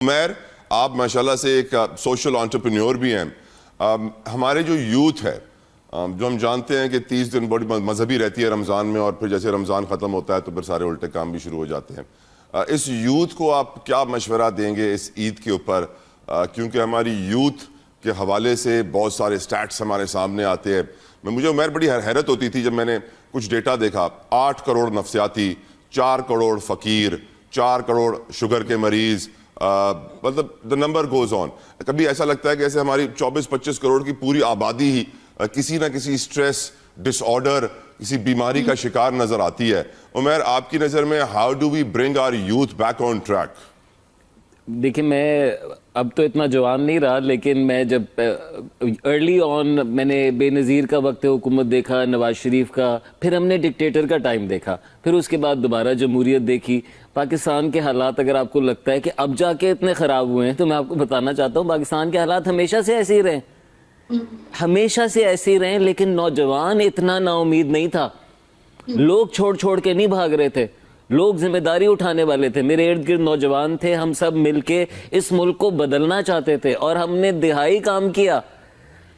عمیر آپ ماشاءاللہ سے ایک سوشل انٹرپرینیور بھی ہیں. ہمارے جو یوتھ ہے جو ہم جانتے ہیں کہ 30 دن بڑی مذہبی رہتی ہے رمضان میں، اور پھر جیسے رمضان ختم ہوتا ہے تو پھر سارے الٹے کام بھی شروع ہو جاتے ہیں. اس یوتھ کو آپ کیا مشورہ دیں گے اس عید کے اوپر؟ کیونکہ ہماری یوتھ کے حوالے سے بہت سارے سٹیٹس ہمارے سامنے آتے ہیں. مجھے عمیر بڑی حیرت ہوتی تھی جب میں نے کچھ ڈیٹا دیکھا. 8 کروڑ نفسیاتی، 4 کروڑ فقیر، 4 کروڑ شوگر کے مریض، مطلب the number goes on. کبھی ایسا لگتا ہے کہ ایسے ہماری 24-25 کروڑ کی پوری آبادی ہی کسی نہ کسی سٹریس، ڈس آرڈر، کسی بیماری کا شکار نظر آتی ہے. عمیر آپ کی نظر میں how do we bring our youth back on track؟ دیکھیں میں اب تو اتنا جوان نہیں رہا، لیکن میں جب ارلی آن میں نے بے نظیر کا وقت حکومت دیکھا، نواز شریف کا، پھر ہم نے ڈکٹیٹر کا ٹائم دیکھا، پھر اس کے بعد دوبارہ جمہوریت دیکھی. پاکستان کے حالات اگر آپ کو لگتا ہے کہ اب جا کے اتنے خراب ہوئے ہیں، تو میں آپ کو بتانا چاہتا ہوں پاکستان کے حالات ہمیشہ سے ایسے ہی رہے، ہمیشہ سے ایسے ہی رہے. لیکن نوجوان اتنا نا امید نہیں تھا، لوگ چھوڑ چھوڑ کے نہیں بھاگ رہے تھے، لوگ ذمہ داری اٹھانے والے تھے. میرے ارد گرد نوجوان تھے، ہم سب مل کے اس ملک کو بدلنا چاہتے تھے، اور ہم نے دہائی کام کیا،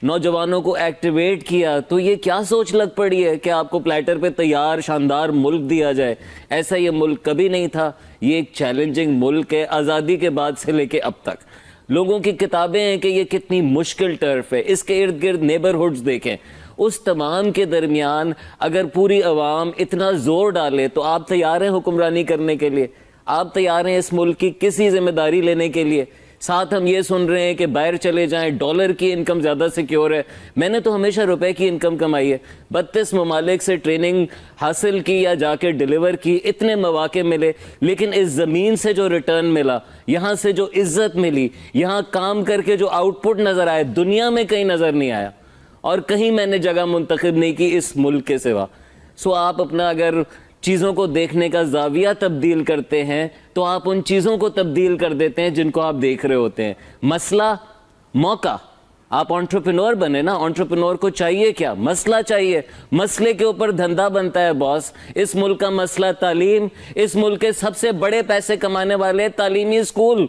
نوجوانوں کو ایکٹیویٹ کیا. تو یہ کیا سوچ لگ پڑی ہے کہ آپ کو پلیٹر پہ تیار شاندار ملک دیا جائے؟ ایسا یہ ملک کبھی نہیں تھا. یہ ایک چیلنجنگ ملک ہے، آزادی کے بعد سے لے کے اب تک. لوگوں کی کتابیں ہیں کہ یہ کتنی مشکل ٹرف ہے. اس کے ارد گرد نیبرہڈز دیکھیں، اس تمام کے درمیان اگر پوری عوام اتنا زور ڈالے تو آپ تیار ہیں حکمرانی کرنے کے لیے؟ آپ تیار ہیں اس ملک کی کسی ذمہ داری لینے کے لیے؟ ساتھ ہم یہ سن رہے ہیں کہ باہر چلے جائیں، ڈالر کی انکم زیادہ سیکیور ہے. میں نے تو ہمیشہ روپے کی انکم کمائی ہے، 32 ممالک سے ٹریننگ حاصل کی یا جا کے ڈیلیور کی، اتنے مواقع ملے. لیکن اس زمین سے جو ریٹرن ملا، یہاں سے جو عزت ملی، یہاں کام کر کے جو آؤٹ پٹ نظر آئے، دنیا میں کہیں نظر نہیں آیا، اور کہیں میں نے جگہ منتخب نہیں کی اس ملک کے سوا. سو آپ اپنا اگر چیزوں کو دیکھنے کا زاویہ تبدیل کرتے ہیں تو آپ ان چیزوں کو تبدیل کر دیتے ہیں جن کو آپ دیکھ رہے ہوتے ہیں. مسئلہ موقع. آپ انٹرپرینور بنے نا، انٹرپرینور کو چاہیے کیا؟ مسئلہ چاہیے. مسئلے کے اوپر دھندا بنتا ہے باس. اس ملک کا مسئلہ تعلیم. اس ملک کے سب سے بڑے پیسے کمانے والے تعلیمی اسکول.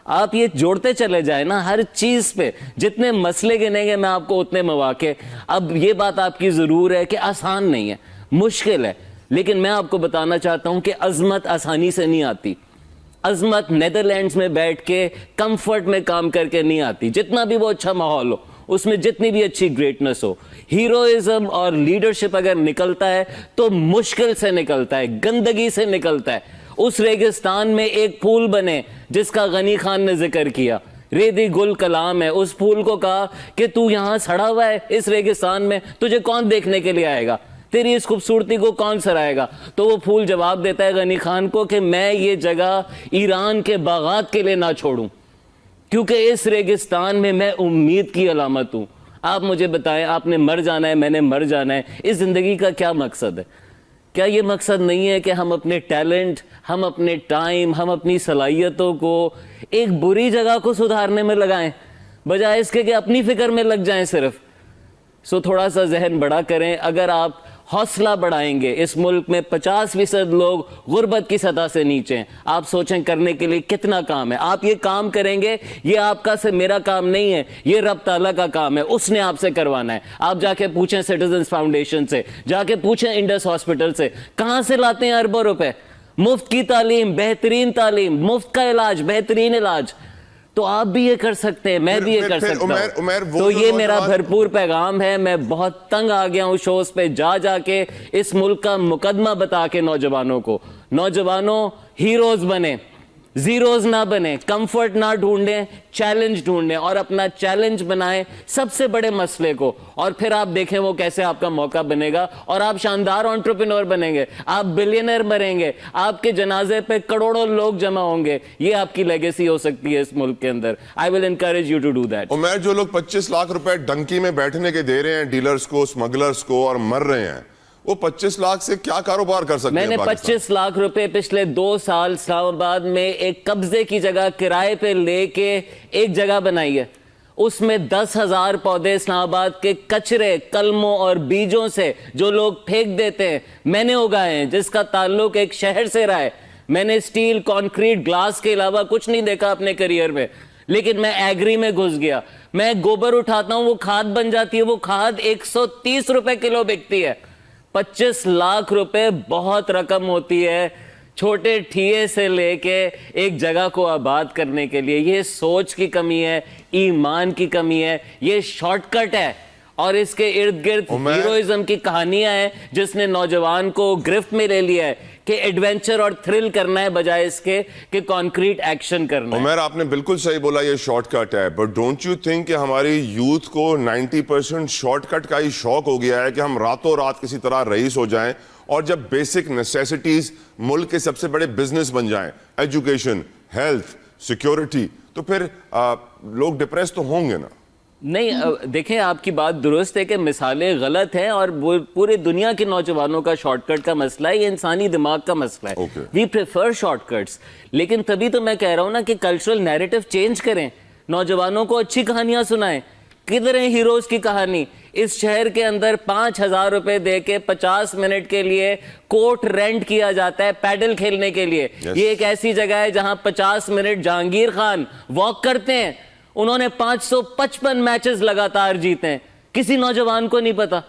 آپ یہ جوڑتے چلے جائیں نا ہر چیز پہ. جتنے مسئلے گنیں گے میں آپ کو اتنے مواقع. اب یہ بات آپ کی ضرور ہے کہ آسان نہیں ہے، مشکل ہے، لیکن میں آپ کو بتانا چاہتا ہوں کہ عظمت آسانی سے نہیں آتی. عظمت نیدرلینڈز میں بیٹھ کے کمفرٹ میں کام کر کے نہیں آتی. جتنا بھی وہ اچھا ماحول ہو، اس میں جتنی بھی اچھی گریٹنس ہو، ہیروئزم اور لیڈرشپ اگر نکلتا ہے تو مشکل سے نکلتا ہے، گندگی سے نکلتا ہے. اس ریگستان میں ایک پھول بنے جس کا غنی خان نے ذکر کیا، ریدی گل کلام ہے. اس پھول کو کہا کہ تو یہاں سڑا ہوا ہے اس ریگستان میں، تجھے کون دیکھنے کے لیے آئے گا؟ تیری اس خوبصورتی کو کون سرائے گا؟ تو وہ پھول جواب دیتا ہے غنی خان کو کہ میں یہ جگہ ایران کے باغات کے لیے نہ چھوڑوں، کیونکہ اس ریگستان میں میں امید کی علامت ہوں. آپ مجھے بتائیں، آپ نے مر جانا ہے، میں نے مر جانا ہے، اس زندگی کا کیا مقصد ہے؟ کیا یہ مقصد نہیں ہے کہ ہم اپنے ٹیلنٹ، ہم اپنے ٹائم، ہم اپنی صلاحیتوں کو ایک بری جگہ کو سدھارنے میں لگائیں، بجائے اس کے کہ اپنی فکر میں لگ جائیں صرف؟ سو تھوڑا سا ذہن بڑا کریں. اگر آپ حوصلہ بڑھائیں گے، اس ملک میں 50% لوگ غربت کی سطح سے نیچے ہیں. آپ سوچیں کرنے کے لیے کتنا کام ہے. آپ یہ کام کریں گے، یہ آپ کا سے میرا کام نہیں ہے، یہ رب تعالیٰ کا کام ہے. اس نے آپ سے کروانا ہے. آپ جا کے پوچھیں سٹیزنز فاؤنڈیشن سے، جا کے پوچھیں انڈس ہاسپٹل سے، کہاں سے لاتے ہیں اربوں روپے؟ مفت کی تعلیم، بہترین تعلیم، مفت کا علاج، بہترین علاج. تو آپ بھی یہ کر سکتے ہیں، میں بھی یہ کر سکتا ہوں. تو یہ میرا بھرپور پیغام ہے. میں بہت تنگ آ گیا ہوں شوز پہ جا جا کے اس ملک کا مقدمہ بتا کے نوجوانوں کو. نوجوانوں ہیروز بنے، زیروز نہ بنے. کمفرٹ نہ ڈھونڈیں، چیلنج ڈھونڈیں، اور اپنا چیلنج بنائیں سب سے بڑے مسئلے کو. اور پھر آپ دیکھیں وہ کیسے آپ کا موقع بنے گا، اور آپ شاندار انٹرپرینور بنیں گے. آپ بلینئر بنیں گے، آپ کے جنازے پہ کروڑوں لوگ جمع ہوں گے. یہ آپ کی لیگیسی ہو سکتی ہے اس ملک کے اندر. I will encourage you to do that. Umair جو لوگ 25 لاکھ روپے ڈنکی میں بیٹھنے کے دے رہے ہیں ڈیلرز کو، سمگلرز کو، اور مر رہے ہیں، وہ 25 لاکھ سے کیا کاروبار کر سکتے ہیں؟ میں نے 25 لاکھ روپے پچھلے 2 سال اسلام آباد میں ایک قبضے کی جگہ کرائے پہ لے کے ایک جگہ بنائی ہے. اس میں 10,000 پودے اسلام آباد کے کچرے، کلموں اور بیجوں سے جو لوگ پھینک دیتے ہیں، میں نے اگائے ہیں، جس کا تعلق ایک شہر سے رہا ہے. میں نے اسٹیل کانکریٹ گلاس کے علاوہ کچھ نہیں دیکھا اپنے کریئر میں, لیکن میں ایگری میں گھس گیا. میں گوبر اٹھاتا ہوں, وہ کھاد بن جاتی ہے, وہ کھاد 130 روپے کلو بکتی ہے. 25 لاکھ روپے بہت رقم ہوتی ہے چھوٹے ٹھیے سے لے کے ایک جگہ کو آباد کرنے کے لیے. یہ سوچ کی کمی ہے, ایمان کی کمی ہے, یہ شارٹ کٹ ہے, اور اس کے ارد گرد ہیروئزم کی کہانیاں ہیں جس نے نوجوان کو گرفت میں لے لیا ہے کہ ایڈونچر اور تھرل کرنا ہے بجائے اس کے کہ کانکریٹ ایکشن کرنا ہے. عمر, آپ نے بالکل صحیح بولا, یہ شارٹ کٹ ہے, بٹ ڈونٹ یو تھنک کہ ہماری یوتھ کو 90% شارٹ کٹ کا ہی شوق ہو گیا ہے کہ ہم راتوں رات کسی طرح رئیس ہو جائیں, اور جب بیسک نیسیسٹیز ملک کے سب سے بڑے بزنس بن جائیں, ایجوکیشن, ہیلتھ, سیکیورٹی, تو پھر لوگ ڈپریس تو ہوں گے نا. نہیں, دیکھیں آپ کی بات درست ہے کہ مثالیں غلط ہیں, اور وہ پورے دنیا کے نوجوانوں کا شارٹ کٹ کا مسئلہ ہے, یہ انسانی دماغ کا مسئلہ ہے. وی پریفر شارٹ کٹس, لیکن تبھی تو میں کہہ رہا ہوں نا کہ کلچرل نیریٹو چینج کریں, نوجوانوں کو اچھی کہانیاں سنائیں. کدھر ہیں ہیروز کی کہانی؟ اس شہر کے اندر 5,000 روپے دے کے 50 منٹ کے لیے کوٹ رینٹ کیا جاتا ہے پیڈل کھیلنے کے لیے. یہ ایک ایسی جگہ ہے جہاں 50 منٹ جہانگیر خان واک کرتے ہیں, انہوں نے 555 میچز لگاتار جیتے ہیں, کسی نوجوان کو نہیں پتا.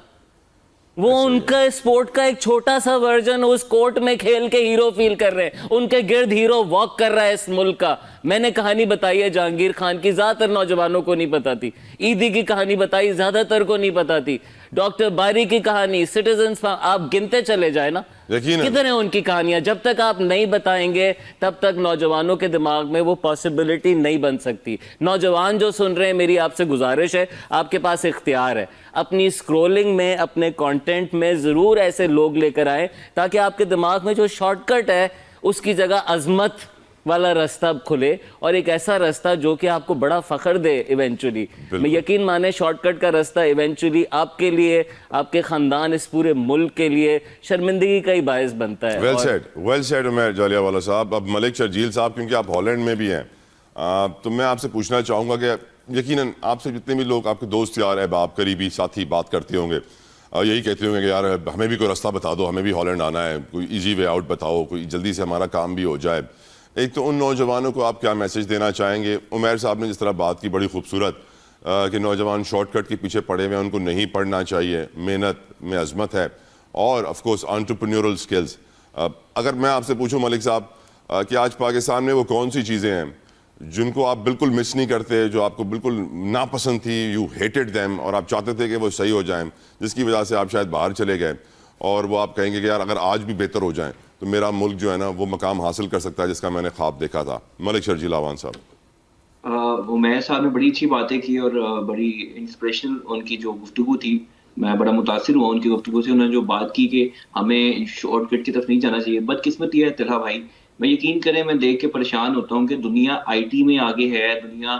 وہ ان کا سپورٹ کا ایک چھوٹا سا ورژن اس کورٹ میں کھیل کے ہیرو فیل کر رہے ہیں, ان کے گرد ہیرو واک کر رہا ہے اس ملک کا. میں نے کہانی بتائی ہے جہانگیر خان کی, زیادہ تر نوجوانوں کو نہیں پتا تھی. عیدی کی کہانی بتائی, زیادہ تر کو نہیں پتا تھی. ڈاکٹر باری کی کہانی, سٹیزنز, آپ گنتے چلے جائیں نا, کدھر ہیں ان کی کہانیاں؟ جب تک آپ نہیں بتائیں گے تب تک نوجوانوں کے دماغ میں وہ پاسبلٹی نہیں بن سکتی. نوجوان جو سن رہے ہیں, میری آپ سے گزارش ہے, آپ کے پاس اختیار ہے, اپنی اسکرولنگ میں, اپنے کانٹینٹ میں ضرور ایسے لوگ لے کر آئیں تاکہ آپ کے دماغ میں جو شارٹ کٹ ہے اس کی جگہ عظمت والا راستہ کھلے, اور ایک ایسا راستہ جو کہ آپ کو بڑا فخر دے ایونچولی. میں یقین مانے شارٹ کٹ کا راستہ ایونچولی آپ کے لیے, آپ کے خاندان, اس پورے ملک کے لیے شرمندگی کا ہی باعث بنتا ہے. ویل سیڈ عمر جالیہ والا صاحب. اب ملک شرجیل صاحب, کیونکہ آپ ہالینڈ میں بھی ہیں, تو میں آپ سے پوچھنا چاہوں گا کہ یقیناً آپ سے جتنے بھی لوگ, آپ کے دوست یار, احباب, قریبی ساتھی بات کرتے ہوں گے, یہی کہتے ہوں گے کہ یار ہمیں بھی کوئی راستہ بتا دو, ہمیں بھی ہالینڈ آنا ہے, کوئی ایزی وے آؤٹ بتاؤ, کوئی جلدی سے ہمارا کام بھی ہو جائے. ایک تو ان نوجوانوں کو آپ کیا میسج دینا چاہیں گے؟ عمیر صاحب نے جس طرح بات کی بڑی خوبصورت کہ نوجوان شارٹ کٹ کے پیچھے پڑے ہوئے ہیں, ان کو نہیں پڑھنا چاہیے, محنت میں عظمت ہے, اور آف کورس انٹرپرینیورل سکلز. اگر میں آپ سے پوچھوں ملک صاحب کہ آج پاکستان میں وہ کون سی چیزیں ہیں جن کو آپ بالکل مس نہیں کرتے, جو آپ کو بالکل ناپسند تھی, یو ہیٹڈ دیم, اور آپ چاہتے تھے کہ وہ صحیح ہو جائیں, جس کی وجہ سے آپ شاید باہر چلے گئے, اور وہ آپ کہیں گے کہ یار اگر آج بھی بہتر ہو جائیں تو میرا ملک جو ہے نا وہ مقام حاصل کر سکتا ہے جس کا میں نے خواب دیکھا تھا. ملک شرجیل اعوان صاحب. عمیر صاحب نے بڑی اچھی باتیں کی, اور بڑی انسپریشنل ان کی جو گفتگو تھی, میں بڑا متاثر ہوا ان کی گفتگو سے. انہوں نے جو بات کی کہ ہمیں شارٹ کٹ کی طرف نہیں جانا چاہیے. بدقسمتی ہے طلحہ بھائی, میں یقین کریں میں دیکھ کے پریشان ہوتا ہوں کہ دنیا آئی ٹی میں آگے ہے, دنیا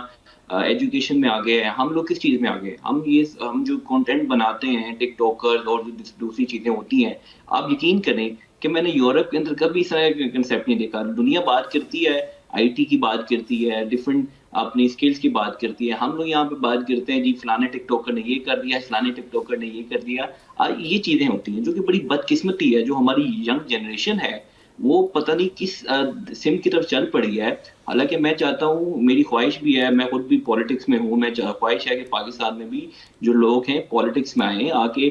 ایجوکیشن میں آگے ہے, ہم لوگ کس چیز میں آگے؟ ہم جو کانٹینٹ بناتے ہیں, ٹک ٹاکر اور جو دوسری چیزیں ہوتی ہیں, آپ یقین کریں کہ میں نے یورپ کے اندر کبھی اس طرح کا کنسیپٹ نہیں دیکھا. دنیا بات کرتی ہے, آئی ٹی کی بات کرتی ہے, ڈفرینٹ اپنی اسکلس کی بات کرتی ہے. ہم لوگ یہاں پہ بات کرتے ہیں جی فلانے ٹک ٹاکر نے یہ کر دیا, فلانے ٹک ٹاکر نے یہ کر دیا. یہ چیزیں ہوتی ہیں جو کہ بڑی بدقسمتی ہے. جو ہماری ینگ جنریشن ہے وہ پتہ نہیں کس سمت کی طرف چل پڑی ہے. حالانکہ میں چاہتا ہوں, میری خواہش بھی ہے, میں خود بھی پالیٹکس میں ہوں, میں خواہش ہے کہ پاکستان میں بھی جو لوگ ہیں پالیٹکس میں آئیں, آ کے